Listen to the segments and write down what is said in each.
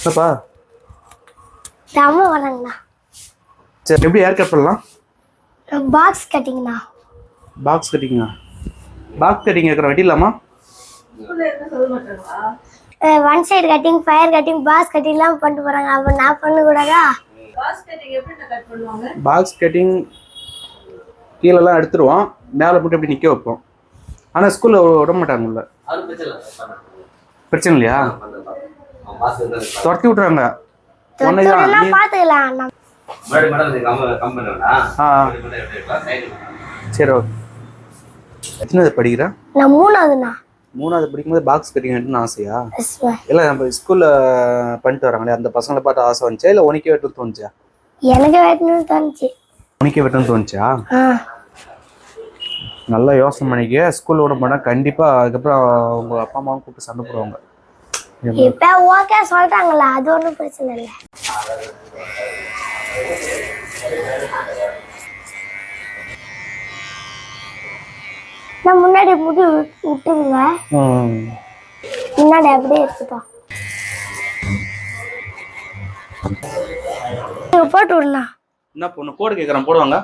என்னப்பா? தம்ம வரங்கண்ணா. சரி, எப்படி ஹேர் கட் பண்ணலாம்? பாக்ஸ் கட்டிங்கண்ணா. பாக்ஸ் கட்டிங்கா? பாக்ஸ் கட்டிங் இருக்கிற வெட்டிடலாமா? One side cutting, fire cutting, box கட்டிங்லாம் பண்ணிட்டு போறாங்க. அப்போ நான் பண்ணக்கூடாதா? பாக்ஸ் கட்டிங் கீழெல்லாம் எடுத்துருவோம், மேலே மட்டும் எப்படி நிற்க வைப்போம். ஆனால் ஸ்கூலில் விட மாட்டாங்கல்ல, பிரச்சனை இல்லையா? துரத்தி விட்றாங்க. பார்த்துக்கலாம். சரி, ஓகே. எத்தனாவது படிக்கிறேன்? நான் மூணாவதுண்ணா. மூணாவது படிக்கும்போது பாக்ஸ் கட்டிங் ஆசையா? இல்லை, நம்ம ஸ்கூலில் பண்ணிட்டு வராங்களே அந்த பசங்களை பார்த்து ஆசை வந்துச்சா, இல்லை உனக்கே வெட்டணும்னு தோணுச்சா? எனக்கு வெட்டணும்னு தோணுச்சு. உனக்கே வெட்டணும்னு தோணுச்சா? நல்லா யோசனை பண்ணிக்க. ஸ்கூலில் விட போனால் கண்டிப்பாக அதுக்கப்புறம் உங்கள் அப்பா அம்மாவும் கூப்பிட்டு சண்டை போடுவாங்க. இப்போ ஓகே சொல்லிட்டாங்களா, அது ஒன்றும் பிரச்சனை இல்லை. நான் முன்னாடி முடி விட்டுருங்க, முன்னாடி அப்படியே எடுத்துட்டோம். போட்டு விடணா. என்ன பொண்ணு கோடு கேட்குறேன், போடுவாங்க.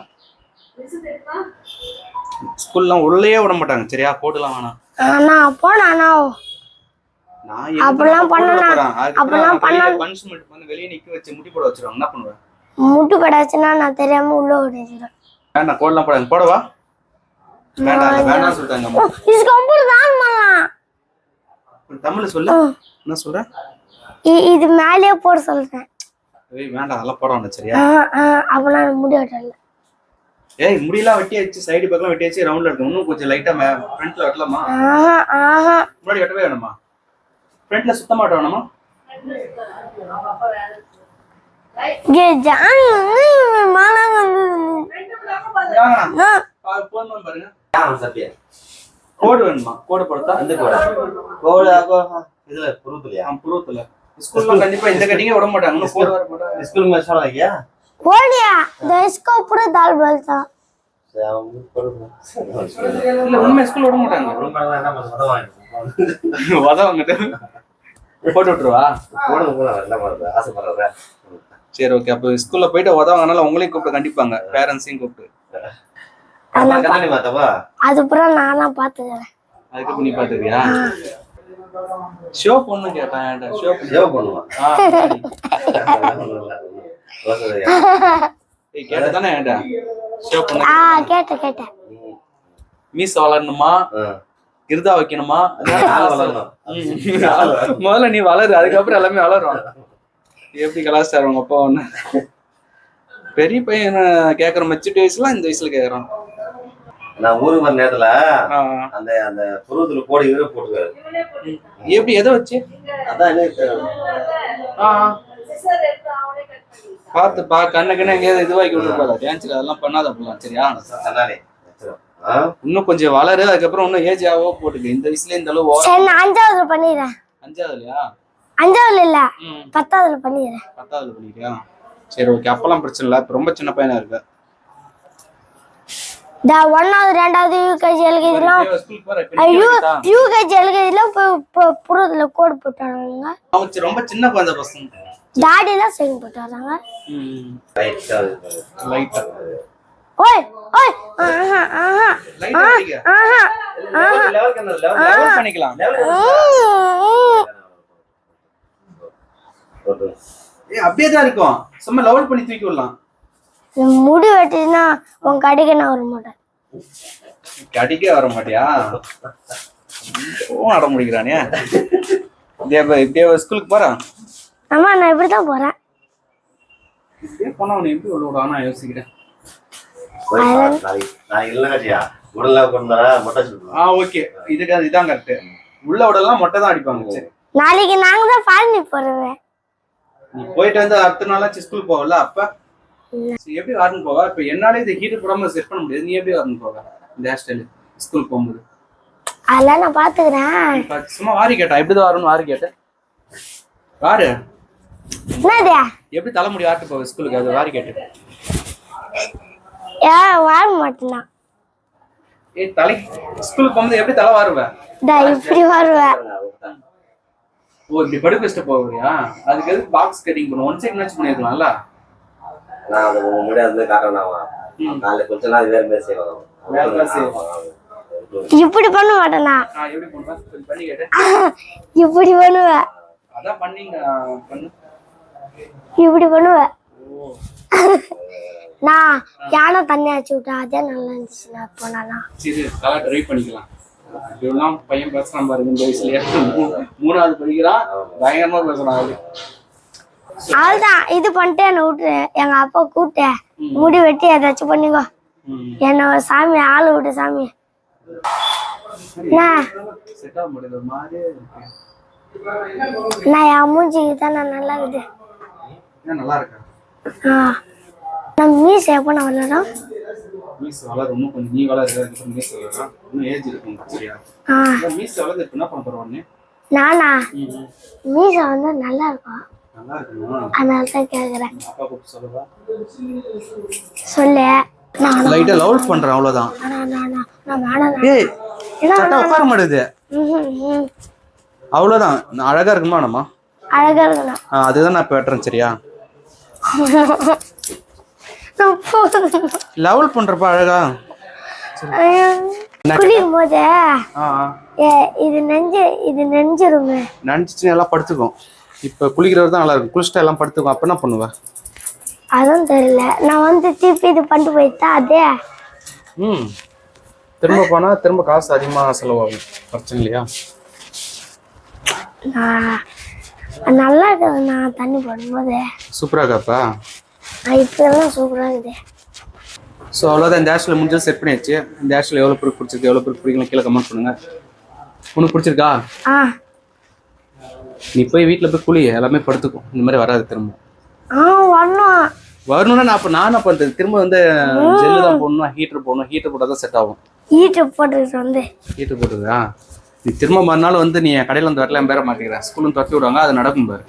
ஸ்கூல்லாம் உள்ளே விட மாட்டாங்க, சரியா? போட்டுலாம் வேணாம். அண்ணா போனா அப்படிலாம் பண்ணலாம். அப்படிலாம் பண்ணலாம். பனிஷ்மென்ட் வந்து வெளியே நிக்க வச்சு முட்டி போட வச்சிருவாங்க. என்ன பண்ணுவேன்? முட்டு கடாச்சுனா நான் தெரியாம உள்ள ஓடிடுறேன். வேண்டாம், கோடலாம் போடாங்க. போடவா? வேண்டாம் வேண்டாம் சொல்லிட்டாங்க. இது கம்ப்யூட்டர் தான் பண்ணலாம். தமிழ்ல சொல்லு. என்ன சொல்ற? இது மேலேயே போட சொல்றேன். ஏய் வேண்டாம், அதெல்லாம் போட வேண்டாம், சரியா? அப்பலாம் முடி வெட்டல. ஏய் முடியெல்லாம் வெட்டியாச்சு, சைடு பக்கம் வெட்டியாச்சு, ரவுண்ட்ல இருக்கு. இன்னும் கொஞ்சம் லைட்டா ஃப்ரண்ட்ல வெட்டலாமா? முன்னாடி வெட்டவே வேணுமா? ஃப்ரண்ட்ல சுத்தமா வெட்ட வேணுமா? பாருங்க, கோடு வேணுமா? கோடு போடுறதா? இந்த கோடு இதுல புருவத்துல. புருவத்துல ஸ்கூல்ல கண்டிப்பா இந்த கட்டிங்க விட மாட்டாங்க. கோடு வர மாட்டாங்க. ஸ்கூல் மேஷால ஐயா போடியா டெஸ்கோ பூரா தால் பல்தா. இல்ல உண்மை ஸ்கூல் விட மாட்டாங்க. என்ன உதவாங்க போட்டு விட்டுருவா? ஆசைப்படுறேன். சரி, ஓகே. அப்போ ஸ்கூல்ல போயிட்டு உதவாங்கனால உங்களையும் கூப்பிட்டு கண்டிப்பாங்க, பேரண்ட்ஸையும் கூப்பிட்டு. அதுக்கப்புறம் நானா பாத்துக்கிறேன். அதுக்கப்புறம் நீ பாத்துக்கிறியா? ஷோ பொண்ணு கேட்டேன். ஷோ பண்ணுவான் கேட்டதானே? ஏன்டா ஷோ பொண்ணு? கேட்டேன். மீஸ் வளரணுமா, கிருதா வைக்கணுமா? முதல்ல நீ வளரு, அதுக்கப்புறம் எல்லாமே வளரும். எப்படி கலாச்சாரம் உங்க அப்பா ஒண்ணு பெரிய பையன் கேக்குற மெச்சூரிட்டி வயசுலாம் இந்த வயசுல கேக்குறான். நான் ஊருக்கு வர நேரத்துல அந்த அந்த புருவத்துல கோடி இவரே போட்டுக்காரு. எப்படி எதை வச்சு? அதான் பார்த்து கண்ணு எங்கேயாவது இதுவாக்கி விட்டுருப்பாங்க. டான்ஸ்ல அதெல்லாம் பண்ணாத அப்படிலாம், சரியா? இன்னும் கொஞ்சம் வளரு, அதுக்கப்புறம் இன்னும் ஏஜ் ஆவோ போட்டுக்க. இந்த வயசுல இந்த அளவு. அஞ்சாவதுல பண்ணிடுறேன். அஞ்சாவதுலயா? அஞ்சாவதுல இல்ல, 10ஆவதுல பண்ணிடுறேன். 10ஆவதுல பண்ணிட்டியா? சரி, ஓகே. அப்பெல்லாம் பிரச்சனை இல்லை. ரொம்ப சின்ன பையனா இருக்க. 1ஆவது 2ஆவது யூகேஜி எல்கேஜிலாம் யூகேஜி எல்கேஜிலாம் புறத்துல கோடு போட்டாங்க. அவங்க ரொம்ப சின்ன குழந்தை பசங்க. டாடி தான் செயின் போட்டு வராங்க. லைட்டா ஓய் ஓய் லெவல் பண்ணிக்கலாம். அப்படியே தான் இருக்கும். சும்மா லெவல் பண்ணி தூக்கி விடலாம். முடி வெட்டினா உன் கடிக்க நான் வர மாட்டேன். கடிக்கே வர மாட்டியா? அட முடிக்கிறானே. இப்படியே ஸ்கூலுக்கு போறான். ஆமா, நான் இப்படிதான் போறேன். இப்படியே போனா அவனை எப்படி உள்ள விடானா யோசிக்கிறேன். ஓகே, இதான் கரெக்ட். உள்ள விடலாம், மொட்டை தான் அடிப்பாங்க. நாளைக்கு நாங்க தான் ஃபாரின் போறோம். நீ போயிட்டு வந்து அடுத்த நாளாச்சு ஸ்கூல் போகல. அப்ப எப்படி வரணும் போவா? இப்ப என்னால இது ஹீட் போடாம செட் பண்ண முடியாது. நீ எப்படி வரணும் போவா இந்த ஹேர் ஸ்டைல் ஸ்கூல் போகும்போது? அதெல்லாம் நான் பாத்துக்கிறேன். சும்மா வாரி கேட்டா எப்படிதான் வரணும்? வாரி கேட்டேன். வாரு எப்படி தலைமுடி வாட்டு போவ ஸ்கூலுக்கு? அது வாரி கேட்டு வார மாட்டேனா? தலை ஸ்கூலுக்கு போகும்போது எப்படி தலை வாருவேன்? இப்படி வருவேன். ஓ இப்படி படுக்க வச்சுட்டு போறியா? அதுக்கு எதுக்கு பாக்ஸ் கட்டிங் பண்ணும்? ஒன் சைட் மேட்ச் பண்ணிருக்கலாம்ல. நான் அது முன்னாடி வந்து காரணம் நாளைக்கு கொஞ்ச நாள் வேற மாதிரி செய்வோம். இப்படி பண்ண மாட்டேனா? எப்படி பண்ணுவ? கொஞ்சம் பண்ணி கேட்டு. இப்படி பண்ணுவேன். அதான் பண்ணீங்க பண்ணு. இப்படி பண்ணுவேன். நான் யானை தண்ணி அடிச்சு விட்டேன், அதே நல்லா இருந்துச்சு. நான் போனாலாம் சரி கலர் ட்ரை பண்ணிக்கலாம். இவெல்லாம் பையன் பேசுறான் பாருங்க, இந்த வயசுலயே 3வது படிக்கிறான், பயங்கரமா பேசுறான். அதுதான் இது பண்ணிட்டு என்ன விட்டு எங்க அப்பா கூப்பிட்டு முடி வெட்டி ஏதாச்சும் பண்ணிக்கோ, என்ன சாமி ஆளு விட்டு சாமி. நான் என் மூஞ்சிக்கு தான் நான் நல்லா இருக்குது. நல்லா இருக்கா? நான் மீஸ் எப்போ நான் வளரும்? மீஸ் வளரும் இன்னும் கொஞ்சம். நீ வளருது மீஸ் வளரும், இன்னும் ஏஜ் இருக்கும். சரியா? மீஸ் வளர்ந்து என்ன பண்ண போறோம்? நானா மீச வந்து நல்லா இருக்கும். நல்லா இருக்கும், அதனால தான் கேக்குறேன். அப்பா கூப்பிட்டு சொல்லுவா. சொல்லு. நான் லைட்டா லவ் பண்றேன் அவ்வளவுதான். ஏய் சட்டை உட்கார மாட்டேது. அவ்வளவுதான். நான் அழகா இருக்குமா நம்ம? அழகா இருக்கணும். அதுதான் நான் பேட்டுறேன். சரியா? லவ் பண்றப்ப அழகா குளிக்கும் போது இது நெஞ்சிருங்க. நெஞ்சிச்சு எல்லாம் படுத்துக்கும். இப்ப குளிக்கிறவர் தான் நல்லா இருக்கும். குளிச்சுட்டா எல்லாம் படுத்துக்கும். அப்ப என்ன பண்ணுவ? அதுவும் தெரியல. நான் வந்து திருப்பி இது பண்ணிட்டு போயிட்டா அதே. திரும்ப போனா திரும்ப காசு அதிகமா செலவாகும். பிரச்சனை இல்லையா? நல்லா இருக்குது. நான் தண்ணி போடும்போது சூப்பரா இருக்காப்பா. இப்ப எல்லாம் சூப்பரா இருக்குது. ஸோ அவ்வளோதான். இந்த ஹேர் ஸ்டைல் முடிஞ்சது செட் பண்ணியாச்சு. இந்த ஹேர் ஸ்டைல் எவ்வளோ பேருக்கு பிடிச்சிருக்கு, எவ்வளோ பேருக்கு பிடிக்கணும் கீழே கமெண்ட் பண்ணுங்க. உனக்கு பிடிச்சிருக்கா? நீ போய் வீட்டில் போய் குளி, எல்லாமே படுத்துக்கும். இந்த மாதிரி வராது திரும்ப. வரணும்னா நான் அப்போ நானும் பண்ணுறது திரும்ப வந்து ஜெல்லு தான் போடணும், ஹீட்டர் போடணும். ஹீட்டர் போட்டால் தான் செட் ஆகும். ஹீட்டர் போட்டுருதா? நீ திரும்ப மறுநாள் வந்து நீ கடையில் வந்து வரலாம் பேர மாட்டேங்கிற, ஸ்கூலும் தட்டி விடுவாங்க. அது நடக்கும் பாரு.